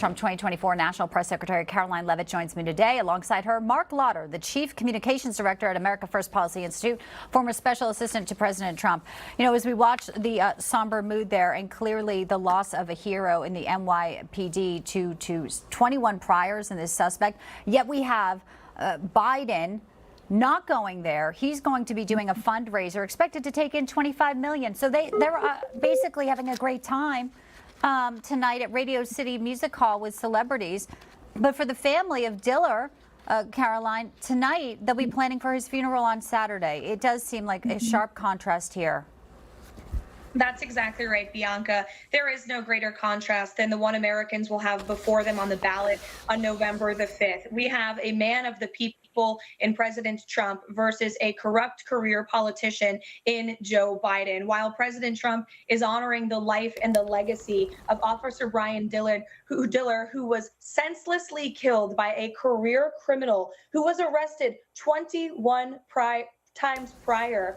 Trump 2024 National Press Secretary Karoline Leavitt joins me today. Alongside her, Mark Lauder, the Chief Communications Director at America First Policy Institute, former Special Assistant to President Trump. You know, as we watch the somber mood there and clearly the loss of a hero in the NYPD to 21 priors in this suspect, yet we have Biden not going there. He's going to be doing a fundraiser expected to take in $25 million. So they're basically having a great time tonight at Radio City Music Hall with celebrities. But for the family of Diller, Karoline, tonight they'll be planning for his funeral on Saturday. It does seem like a sharp contrast here. That's exactly right, Bianca. There is no greater contrast than the one Americans will have before them on the ballot on November the 5th. We have a man of the people in President Trump versus a corrupt career politician in Joe Biden. While President Trump is honoring the life and the legacy of Officer Brian Diller, who was senselessly killed by a career criminal who was arrested 21 times prior,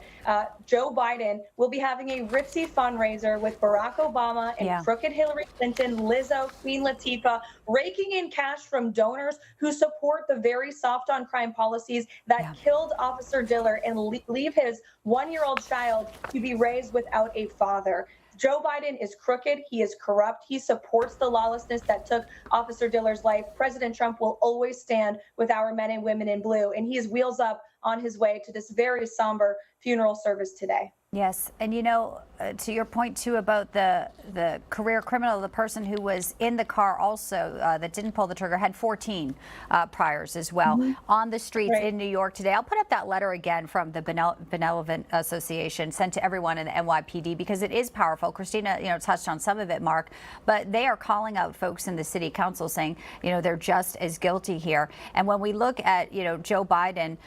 Joe Biden will be having a ritzy fundraiser with Barack Obama and crooked Hillary Clinton, Lizzo, Queen Latifah, raking in cash from donors who support the very soft on crime policies that killed Officer Diller and leave his one-year-old child to be raised without a father. Joe Biden is crooked. He is corrupt. He supports the lawlessness that took Officer Diller's life. President Trump will always stand with our men and women in blue, and he is wheels up on his way to this very somber funeral service today. Yes, and you know, to your point too about the career criminal, the person who was in the car also that didn't pull the trigger had 14 priors as well on the streets in New York today. I'll put up that letter again from the Benevolent Association sent to everyone in the NYPD because it is powerful. Christina, you know, touched on some of it, Mark, but they are calling out folks in the city council saying, you know, they're just as guilty here. And when we look at, you know, Joe Biden,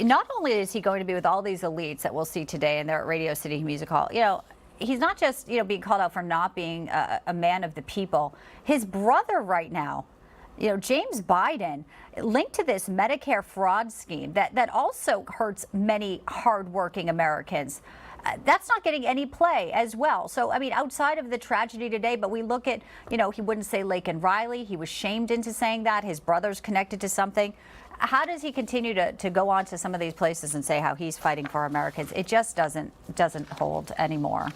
not only is he going to be with all these elites that we'll see today and they're at Radio City Music Hall, you know, he's not just, you know, being called out for not being a man of the people. His brother right now, you know, James Biden, linked to this Medicare fraud scheme that also hurts many hardworking Americans. That's not getting any play as well. So, I mean, outside of the tragedy today, but we look at, you know, he wouldn't say Laken Riley. He was shamed into saying that. His brother's connected to something. How does he continue to go on to some of these places and say how he's fighting for Americans? It just doesn't hold anymore.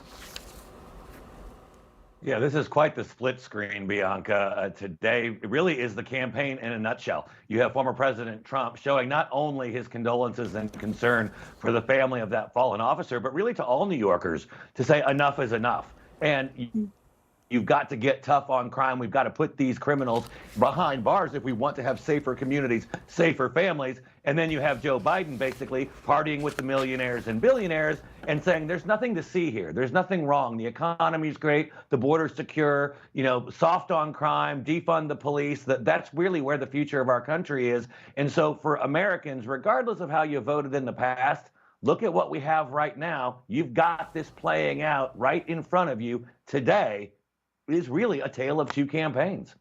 Yeah, this is quite the split screen, Bianca. Today really is the campaign in a nutshell. You have former President Trump showing not only his condolences and concern for the family of that fallen officer, but really to all New Yorkers to say enough is enough. And you've got to get tough on crime. We've got to put these criminals behind bars if we want to have safer communities, safer families. And then you have Joe Biden basically partying with the millionaires and billionaires and saying there's nothing to see here. There's nothing wrong. The economy's great. The border's secure. You know, soft on crime, defund the police. That's really where the future of our country is. And so for Americans, regardless of how you voted in the past, look at what we have right now. You've got this playing out right in front of you today. It is really a tale of two campaigns.